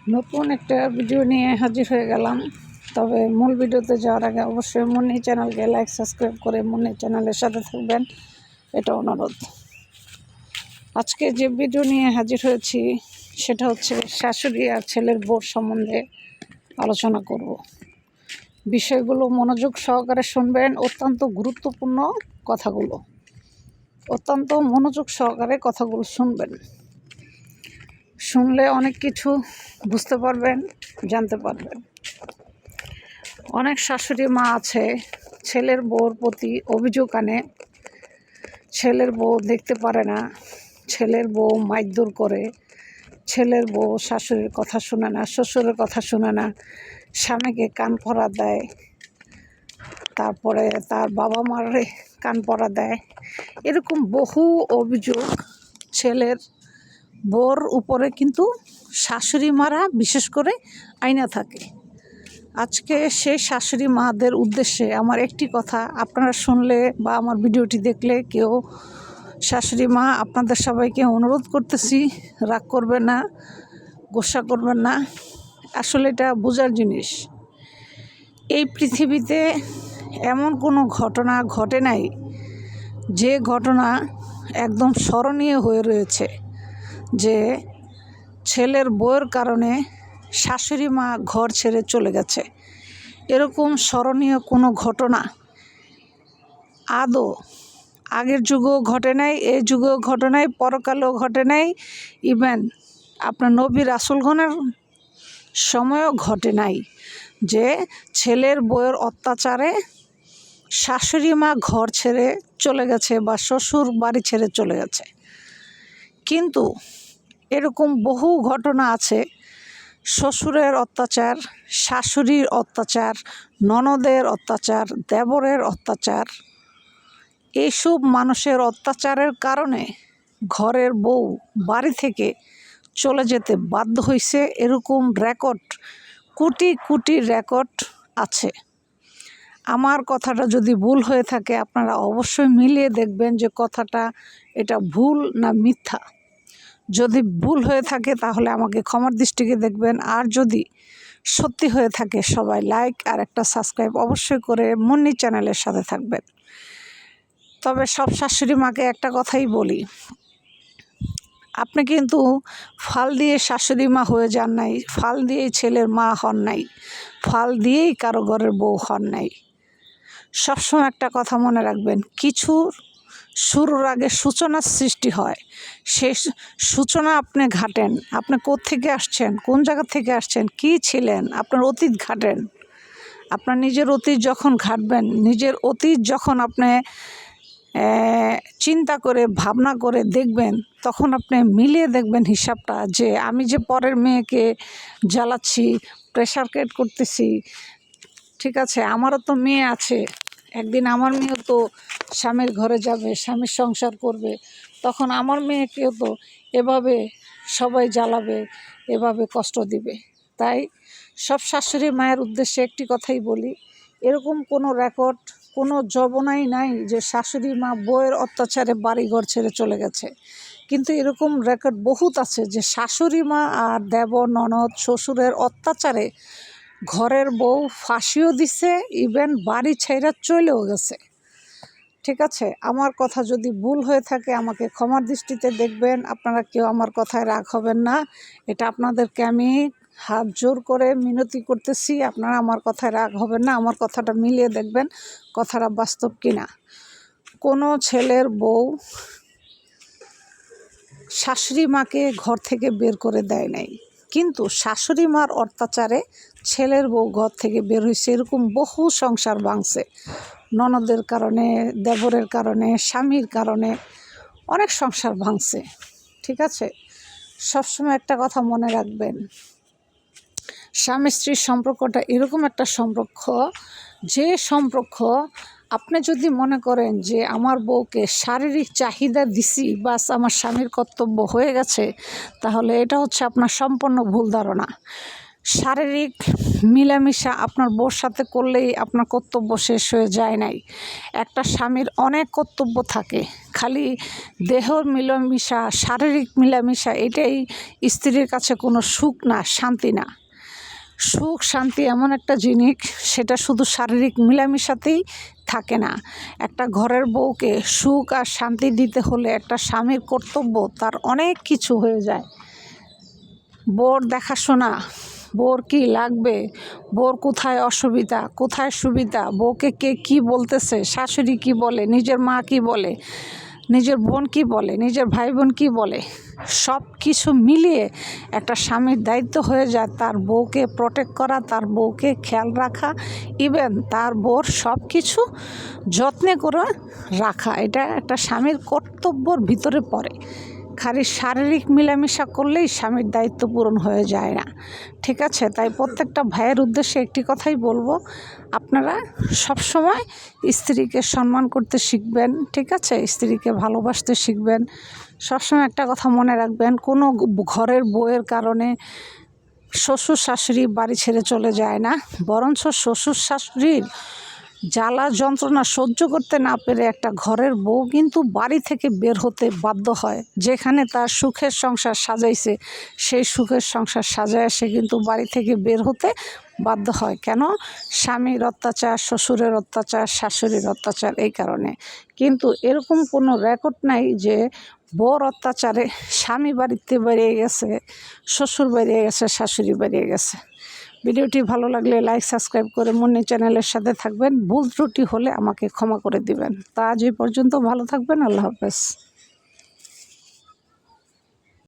নতুন একটা ভিডিও নিয়ে হাজির হয়ে গেলাম। তবে মূল ভিডিওতে যাওয়ার আগে অবশ্যই মুন্নি চ্যানেলকে লাইক সাবস্ক্রাইব করে মুন্নি চ্যানেলের সাথে থাকবেন, এটা অনুরোধ। আজকে যে ভিডিও নিয়ে হাজির হয়েছি সেটা হচ্ছে শাশুড়ি আর ছেলের বউর সম্বন্ধে আলোচনা করব। বিষয়গুলো মনোযোগ সহকারে শুনবেন, অত্যন্ত গুরুত্বপূর্ণ কথাগুলো, অত্যন্ত মনোযোগ সহকারে কথাগুলো শুনবেন। শুনলে অনেক কিছু বুঝতে পারবেন, জানতে পারবেন। অনেক শাশুড়ি মা আছে ছেলের বউর প্রতি অভিযোগ আনে, ছেলের বউ দেখতে পারে না, ছেলের বউ মাইরধর করে, ছেলের বউ শাশুড়ির কথা শোনে না, শ্বশুরের কথা শোনে না, স্বামীকে কান পরা দেয়, তারপরে তার বাবা মারে কান পরা দেয়। এরকম বহু অভিযোগ ছেলের বউর উপরে কিন্তু শাশুড়ি মারা বিশেষ করে আইনা থাকে। আজকে সেই শাশুড়ি মাদের উদ্দেশ্যে আমার একটি কথা, আপনারা শুনলে বা আমার ভিডিওটি দেখলে কেউ শাশুড়ি মা আপনাদের সবাইকে অনুরোধ করতেছি, রাগ করবেন না, গোসা করবেন না। আসলে এটা বোঝার জিনিস। এই পৃথিবীতে এমন কোনো ঘটনা ঘটে নাই যে ঘটনা একদম স্মরণীয় হয়ে রয়েছে যে ছেলের বউয়ের কারণে শাশুড়ি মা ঘর ছেড়ে চলে গেছে। এরকম স্মরণীয় কোনো ঘটনা আদৌ আগের যুগেও ঘটে নাই, এই যুগেও ঘটে নাই, পরকালেও ঘটে নাই, ইভেন আপনার নবী রাসূলগণের সময়ও ঘটে নাই যে ছেলের বউয়ের অত্যাচারে শাশুড়ি মা ঘর ছেড়ে চলে গেছে বা শ্বশুর বাড়ি ছেড়ে চলে গেছে। কিন্তু এরকম বহু ঘটনা আছে, শ্বশুরের অত্যাচার, শাশুড়ির অত্যাচার, ননদের অত্যাচার, দেবরের অত্যাচার, এইসব মানুষের অত্যাচারের কারণে ঘরের বউ বাড়ি থেকে চলে যেতে বাধ্য হয়েছে। এরকম রেকর্ড, কোটি কোটি রেকর্ড আছে। আমার কথাটা যদি ভুল হয়ে থাকে আপনারা অবশ্যই মিলিয়ে দেখবেন যে কথাটা এটা ভুল না মিথ্যা। যদি ভুল হয়ে থাকে তাহলে আমাকে ক্ষমার দৃষ্টিতে দেখবেন, আর যদি সত্যি হয়ে থাকে সবাই লাইক আর একটা সাবস্ক্রাইব অবশ্যই করে মুন্নি চ্যানেলের সাথে থাকবেন। তবে সব শাশুড়ি মাকে একটা কথাই বলি, আপনি কিন্তু ফাল দিয়ে শাশুড়ি মা হয়ে যান নাই, ফাল দিয়েই ছেলের মা হন নাই, ফাল দিয়েই কারো ঘরের বউ হন নাই। সবসময় একটা কথা মনে রাখবেন, কিছু শুরুর আগে সূচনার সৃষ্টি হয়। সেই সূচনা আপনি ঘাটেন, আপনি কোত্থেকে আসছেন, কোন জায়গা থেকে আসছেন, কী ছিলেন, আপনার অতীত ঘাটেন। আপনার নিজের অতীত যখন ঘাটবেন, নিজের অতীত যখন আপনি চিন্তা করে ভাবনা করে দেখবেন, তখন আপনি মিলিয়ে দেখবেন হিসাবটা যে আমি যে পরের মেয়েকে জ্বালাচ্ছি, প্রেশার ক্রিয়েট করতেছি, ঠিক আছে, আমারও তো মেয়ে আছে, একদিন আমার মেয়েও তো স্বামীর ঘরে যাবে, স্বামীর সংসার করবে, তখন আমার মেয়েকেও তো এভাবে সবাই জ্বালাবে, এভাবে কষ্ট দিবে। তাই সব শাশুড়ি মায়ের উদ্দেশ্যে একটি কথাই বলি, এরকম কোনো রেকর্ড, কোনো জবনাই নাই যে শাশুড়ি মা বউয়ের অত্যাচারে বাড়িঘর ছেড়ে চলে গেছে। কিন্তু এরকম রেকর্ড বহুত আছে যে শাশুড়ি মা আর দেবর ননদ শ্বশুরের অত্যাচারে ঘরের বউ ফাঁসিও দিছে, ইভেন বাড়ি ছেড়ে চলেও গেছে। ঠিক আছে, আমার কথা যদি ভুল হয়ে থাকে আমাকে ক্ষমার দৃষ্টিতে দেখবেন, আপনারা কেউ আমার কথায় রাগ হবেন না, এটা আপনাদেরকে আমি হাত জোর করে মিনতি করতেছি, আপনারা আমার কথায় রাগ হবেন না, আমার কথাটা মিলিয়ে দেখবেন কথাটা বাস্তব কিনা। কোনো ছেলের বউ শাশুড়ি মাকে ঘর থেকে বের করে দেয় নাই, কিন্তু শাশুড়ি মার অত্যাচারে ছেলের বউ ঘর থেকে বের হয়েছে। এরকম বহু সংসার ভাঙছে, ননদের কারণে, দেবরের কারণে, স্বামীর কারণে অনেক সংসার ভাঙছে। ঠিক আছে, সবসময় একটা কথা মনে রাখবেন, স্বামী স্ত্রীর সম্পর্কটা এরকম একটা সম্পর্ক, যে সম্পর্ক আপনি যদি মনে করেন যে আমার বউকে শারীরিক চাহিদা দিছি বাস আমার স্বামীর কর্তব্য হয়ে গেছে, তাহলে এটা হচ্ছে আপনার সম্পূর্ণ ভুল ধারণা। শারীরিক মিলামিশা আপনার বউর সাথে করলেই আপনার কর্তব্য শেষ হয়ে যায় নাই। একটা স্বামীর অনেক কর্তব্য থাকে, খালি দেহর মিলামিশা, শারীরিক মিলামিশা এটাই স্ত্রীর কাছে কোনো সুখ না, শান্তি না। সুখ শান্তি এমন একটা জিনিস, সেটা শুধু শারীরিক মিলামিশাতেই থাকে না। একটা ঘরের বউকে সুখ আর শান্তি দিতে হলে একটা স্বামীর কর্তব্য তার অনেক কিছু হয়ে যায়। বউর দেখাশোনা, বউর কী লাগবে, বউর কোথায় অসুবিধা কোথায় সুবিধা, বউকে কে কী বলতেছে, শাশুড়ি কী বলে, নিজের মা কী বলে, নিজের বোন কী বলে, নিজের ভাই বোন কী বলে, সব কিছু মিলিয়ে একটা স্বামীর দায়িত্ব হয়ে যায় তার বউকে প্রোটেক্ট করা, তার বউকে খেয়াল রাখা, ইভেন তার বউর সব কিছু যত্নে করে রাখা। এটা একটা স্বামীর কর্তব্যর ভিতরে পড়ে। খালি শারীরিক মিলামিশা করলেই স্বামীর দায়িত্ব পূরণ হয়ে যায় না, ঠিক আছে? তাই প্রত্যেকটা ভাইয়ের উদ্দেশ্যে একটি কথাই বলবো, আপনারা সবসময় স্ত্রীকে সম্মান করতে শিখবেন, ঠিক আছে? স্ত্রীকে ভালোবাসতে শিখবেন। সবসময় একটা কথা মনে রাখবেন, কোনো ঘরের বউয়ের কারণে শ্বশুর শাশুড়ি বাড়ি ছেড়ে চলে যায় না, বরঞ্চ শ্বশুর শাশুড়ির জ্বালা যন্ত্রণা সহ্য করতে না পেরে একটা ঘরের বউ কিন্তু বাড়ি থেকে বের হতে বাধ্য হয়। যেখানে তার সুখের সংসার সাজাইছে, সেই সুখের সংসার সাজায় সে কিন্তু বাড়ি থেকে বের হতে বাধ্য হয়। কেন? স্বামীর অত্যাচার, শ্বশুরের অত্যাচার, শাশুড়ির অত্যাচার, এই কারণে। কিন্তু এরকম কোনো রেকর্ড নাই যে বউর অত্যাচারে স্বামী বাড়িতে বেরিয়ে গেছে, শ্বশুর বেরিয়ে গেছে, শাশুড়ি বেরিয়ে গেছে। ভিডিওটি ভালো লাগলে লাইক সাবস্ক্রাইব করে মুন্নি চ্যানেলের সাথে থাকবেন। ভুল ত্রুটি হলে আমাকে ক্ষমা করে দিবেন। তা আজ এই পর্যন্ত, ভালো থাকবেন। আল্লাহ হাফেজ।